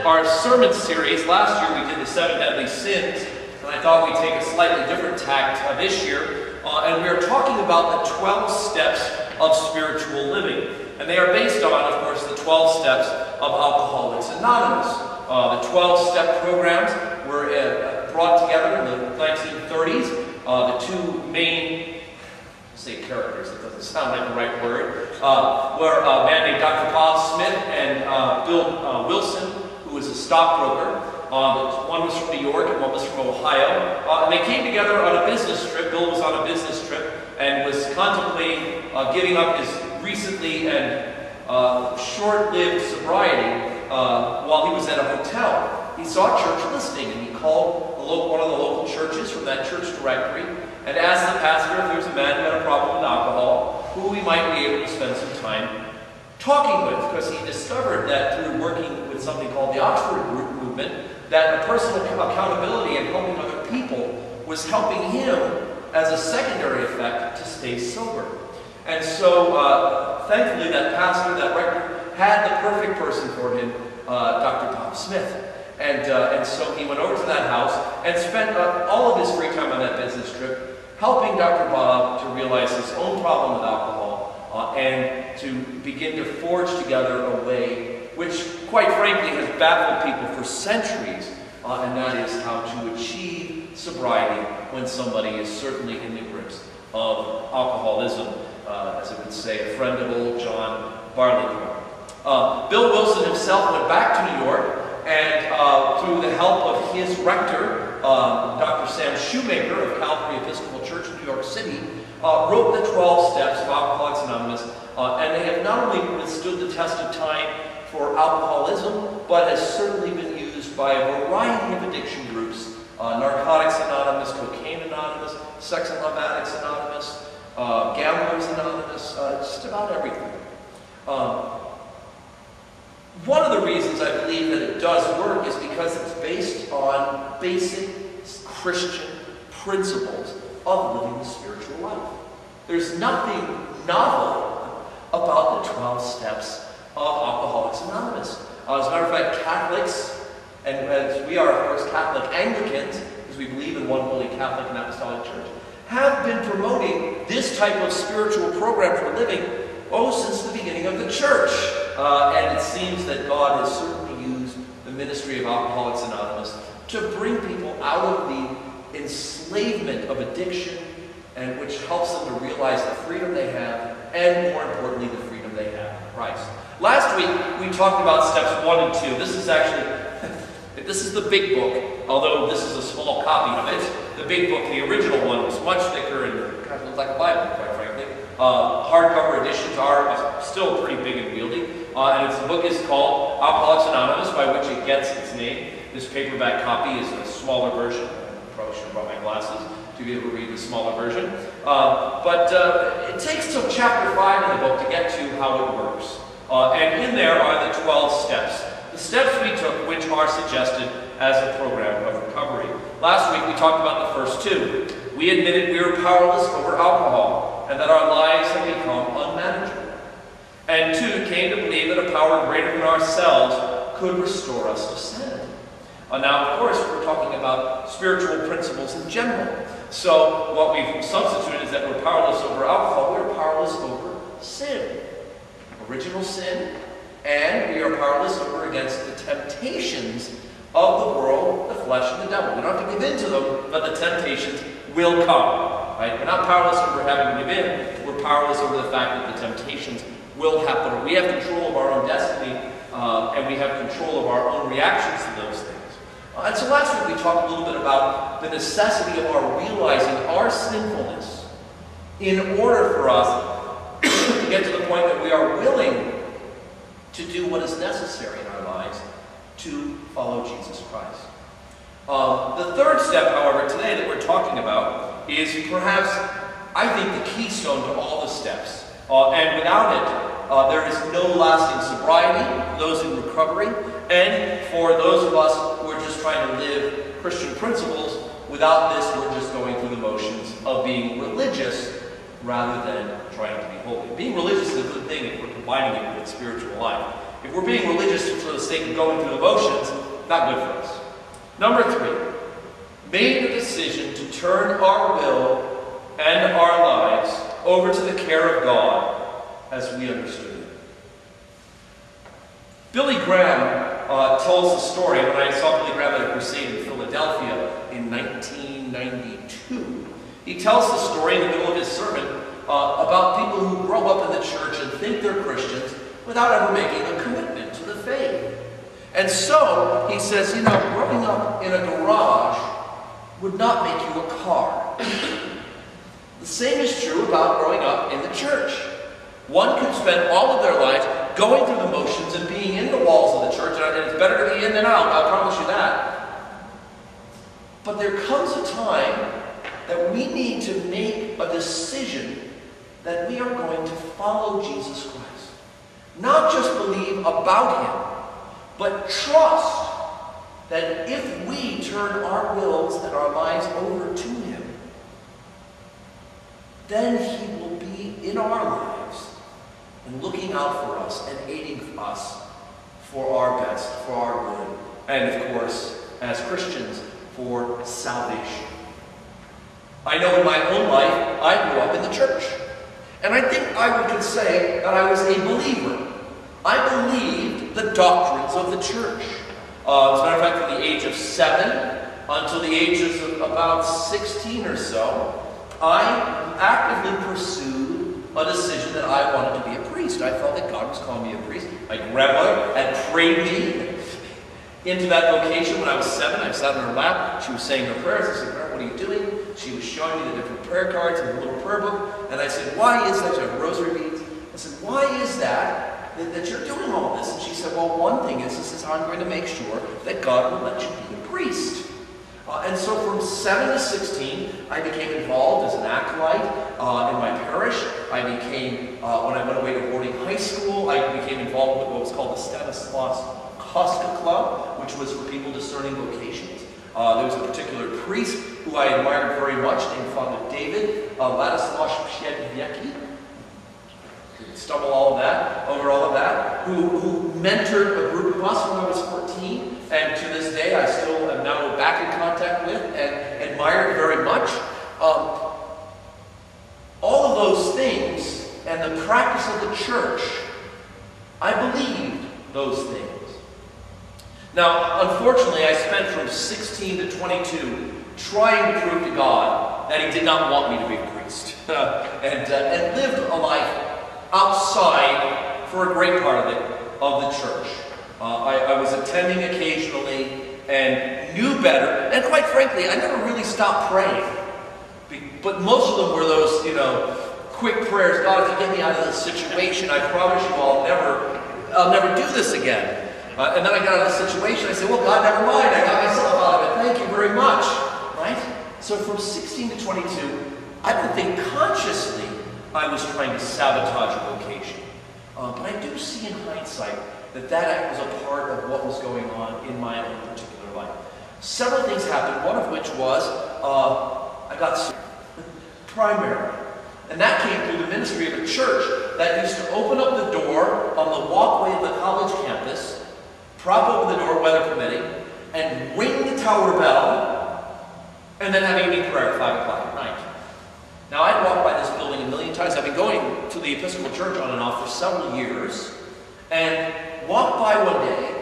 our sermon series. Last year we did the 7 deadly sins, and I thought we'd take a slightly different tact this year. And we are talking about the 12 steps of spiritual living. And they are based on, of course, the 12 steps of Alcoholics Anonymous. The 12-step programs were brought together in the 1930s. The two main, say characters, that doesn't sound like the right word, were a man named Dr. Bob Smith and Bill Wilson, who was a stockbroker. One was from New York and one was from Ohio. And they came together on a business trip. Bill was on a business trip and was contemplating giving up his recently and short-lived sobriety while he was at a hotel. He saw a church listing, and he called one of the local churches from that church directory and asked the pastor if there was a man who had a problem with alcohol who we might be able to spend some time talking with, because he discovered that through working with something called the Oxford Group movement, that a personal accountability and helping other people was helping him as a secondary effect to stay sober. And so, thankfully, that pastor, that rector, had the perfect person for him, Dr. Bob Smith. And so he went over to that house and spent all of his free time on that business trip helping Dr. Bob to realize his own problem with alcohol and to begin to forge together a way which, quite frankly, has baffled people for centuries, and that is how to achieve sobriety when somebody is certainly in the grips of alcoholism, as it would say, a friend of old John Barleycorn. Bill Wilson himself went back to New York, and through the help of his rector, Dr. Sam Shoemaker of Calvary Episcopal Church in New York City, wrote the 12 steps of Alcoholics Anonymous, and they have not only withstood the test of time for alcoholism, but has certainly been used by a variety of addiction groups, Narcotics Anonymous, Cocaine Anonymous, Sex and Love Addicts Anonymous, Gamblers Anonymous, just about everything. One of the reasons I believe that it does work is because it's based on basic Christian principles of living the spiritual life. There's nothing novel about the 12 steps of Alcoholics Anonymous. As a matter of fact, Catholics, and as we are, of course, Catholic Anglicans, because we believe in one holy Catholic and Apostolic Church, have been promoting this type of spiritual program for living since the beginning of the church. And it seems that God has certainly used the ministry of Alcoholics Anonymous to bring people out of the enslavement of addiction, and which helps them to realize the freedom they have, and more importantly, the freedom they have in Christ. Last week, we talked about steps 1 and 2. This is actually, this is the big book, although this is a small copy of it. The big book, the original one, was much thicker and kind of looked like a Bible, quite frankly. Hardcover editions are still pretty big and wieldy. And the book is called Alcoholics Anonymous, by which it gets its name. This paperback copy is a smaller version. I probably should have brought my glasses to be able to read the smaller version. But it takes till chapter 5 in the book to get to how it works. And in there are the 12 steps. The steps we took, which are suggested as a program of recovery. Last week we talked about the first 2. We admitted we were powerless over alcohol and that our lives had become unmanageable. And 2, came to believe that a power greater than ourselves could restore us to sanity. Now, of course, we're talking about spiritual principles in general. So what we've substituted is that we're powerless over alcohol, we're powerless over sin. Original sin, and we are powerless over against the temptations of the world, the flesh, and the devil. We don't have to give in to them, but the temptations will come. Right? We're not powerless over having to give in, we're powerless over the fact that the temptations will happen. We have control of our own destiny, and we have control of our own reactions to those things. And so last week we talked a little bit about the necessity of our realizing our sinfulness in order for us to get to the point that we are willing to do what is necessary in our lives to follow Jesus Christ. The third step, however, today that we're talking about is perhaps, I think, the keystone to all the steps. And without it, there is no lasting sobriety, those in recovery, and for those of us who are just trying to live Christian principles, without this we're just going through the motions of being religious rather than trying to be holy. Being religious is a good thing if we're combining it with spiritual life. If we're being religious for the sake of going through the motions, not good for us. Number 3, made the decision to turn our will and our lives over to the care of God as we understood it. Billy Graham tells the story. When I saw Billy Graham at a crusade in Philadelphia in 1992, he tells the story in the middle of his sermon about people who grow up in the church and think they're Christians without ever making a commitment to the faith. And so, he says, growing up in a garage would not make you a car. The same is true about growing up in the church. One could spend all of their lives going through the motions and being in the walls of the church, and it's better to be in than out, I promise you that. But there comes a time that we need to make a decision that we are going to follow Jesus Christ. Not just believe about him, but trust that if we turn our wills and our lives over to him, then he will be in our lives and looking out for us and aiding us for our best, for our good, and of course, as Christians, for salvation. I know in my own life, I grew up in the church. And I think I could say that I was a believer. I believed the doctrines of the church. As a matter of fact, from the age of 7 until the ages of about 16 or so, I actively pursued a decision that I wanted to be a priest. I felt that God was calling me a priest. My grandmother had prayed me into that vocation when I was 7. I sat on her lap. She was saying her prayers. I said, "Grandma, what are you doing?" She was showing me the different prayer cards and the little prayer book. And I said, "Why is that?" She had rosary beads. I said, "Why is that you're doing all this?" And she said, "Well, one thing is I'm going to make sure that God will let you be a priest." And so from 7 to 16, I became involved as an acolyte in my parish. I became, when I went away to boarding high school, I became involved with what was called the Stanislaus Kostka Club, which was for people discerning vocations. There was a particular priest who I admired very much named Father David Ladislaus Piedviecki. Stumble over all of that, who mentored a group of us when I was 14, and to this day I still am now back in contact with and admired very much. All of those things and the practice of the church, I believed those things. Now, unfortunately, I spent from 16 to 22 trying to prove to God that he did not want me to be a priest, and lived a life outside, for a great part of it, of the church. I was attending occasionally and knew better, and quite frankly, I never really stopped praying. But most of them were those, quick prayers. "God, if you get me out of this situation, I promise you I'll never do this again." And then I got out of the situation, I said, "Well, God, never mind, I got myself out of it, thank you very much." Right? So from 16 to 22, I don't think consciously I was trying to sabotage a vocation. But I do see in hindsight that was a part of what was going on in my own particular life. Several things happened, one of which was I got sick, primarily. And that came through the ministry of a church that used to open up the door on the walkway of the college campus, prop open the door, weather permitting, and ring the tower bell, and then have evening prayer at 5 o'clock at night. Now, I'd walked by this building a million times. I've been going to the Episcopal Church on and off for several years, and walked by one day,